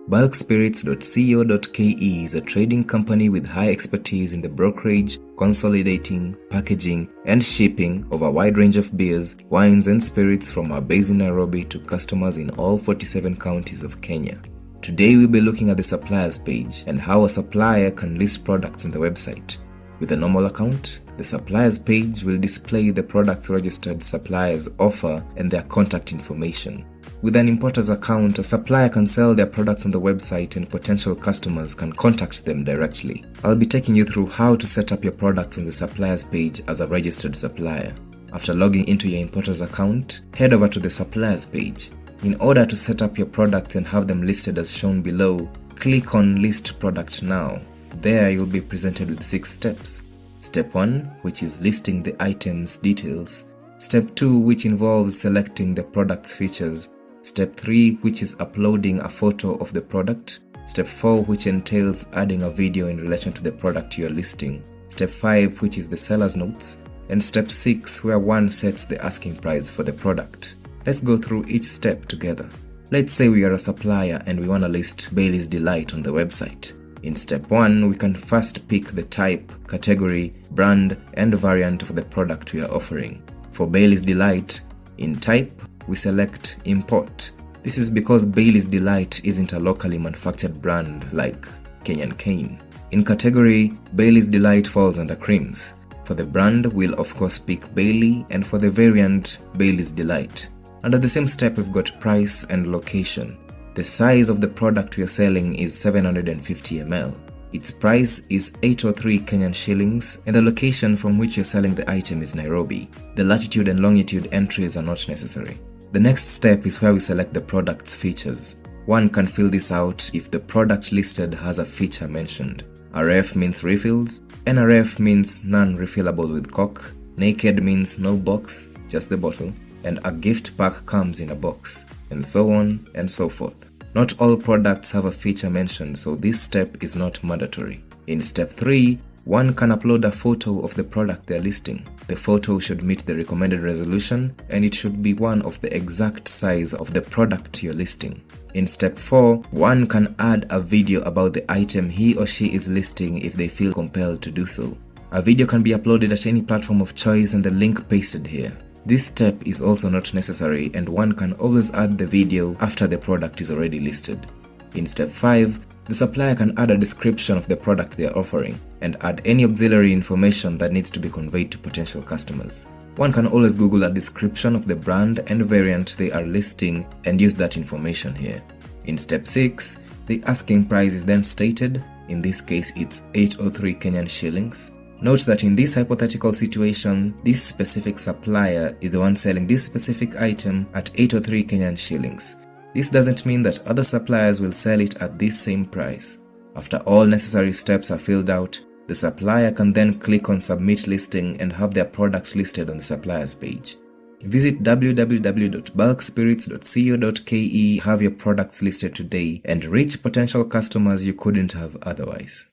Bulkspirits.co.ke is a trading company with high expertise in the brokerage, consolidating, packaging, and shipping of a wide range of beers, wines, and spirits from our base in Nairobi to customers in all 47 counties of Kenya. Today we'll be looking at the suppliers page and how a supplier can list products on the website. With a normal account, the suppliers page will display the products registered suppliers offer and their contact information. With an importer's account, a supplier can sell their products on the website and potential customers can contact them directly. I'll be taking you through how to set up your products on the suppliers page as a registered supplier. After logging into your importer's account, head over to the suppliers page. In order to set up your products and have them listed as shown below, click on List Product Now. There you'll be presented with 6 steps. Step 1, which is listing the item's details. Step 2, which involves selecting the product's features. Step 3, which is uploading a photo of the product. Step 4, which entails adding a video in relation to the product you are listing. Step 5, which is the seller's notes. And step 6, where one sets the asking price for the product. Let's go through each step together. Let's say we are a supplier and we want to list Bailey's Delight on the website. In step 1, we can first pick the type, category, brand, and variant of the product we are offering. For Bailey's Delight, in type, we select Import. This is because Bailey's Delight isn't a locally manufactured brand like Kenyan Cane. In category, Bailey's Delight falls under creams. For the brand, we'll of course pick Bailey, and for the variant, Bailey's Delight. Under the same step, we've got price and location. The size of the product we are selling is 750 ml. Its price is 803 Kenyan shillings, and the location from which you're selling the item is Nairobi. The latitude and longitude entries are not necessary. The next step is where we select the product's features. One can fill this out if the product listed has a feature mentioned. RF means refills, NRF means non-refillable with cork, naked means no box, just the bottle, and a gift pack comes in a box, and so on and so forth. Not all products have a feature mentioned, so this step is not mandatory. In step 3, one can upload a photo of the product they are listing. The photo should meet the recommended resolution and it should be one of the exact size of the product you're listing. In step 4, one can add a video about the item he or she is listing if they feel compelled to do so. A video can be uploaded at any platform of choice and the link pasted here. This step is also not necessary and one can always add the video after the product is already listed. In step 5, the supplier can add a description of the product they are offering and add any auxiliary information that needs to be conveyed to potential customers. One can always Google a description of the brand and variant they are listing and use that information here. In step 6, the asking price is then stated. In this case, it's 803 Kenyan shillings. Note that in this hypothetical situation, this specific supplier is the one selling this specific item at 803 Kenyan shillings. This doesn't mean that other suppliers will sell it at this same price. After all necessary steps are filled out, the supplier can then click on Submit Listing and have their product listed on the suppliers page. Visit www.bulkspirits.co.ke, have your products listed today, and reach potential customers you couldn't have otherwise.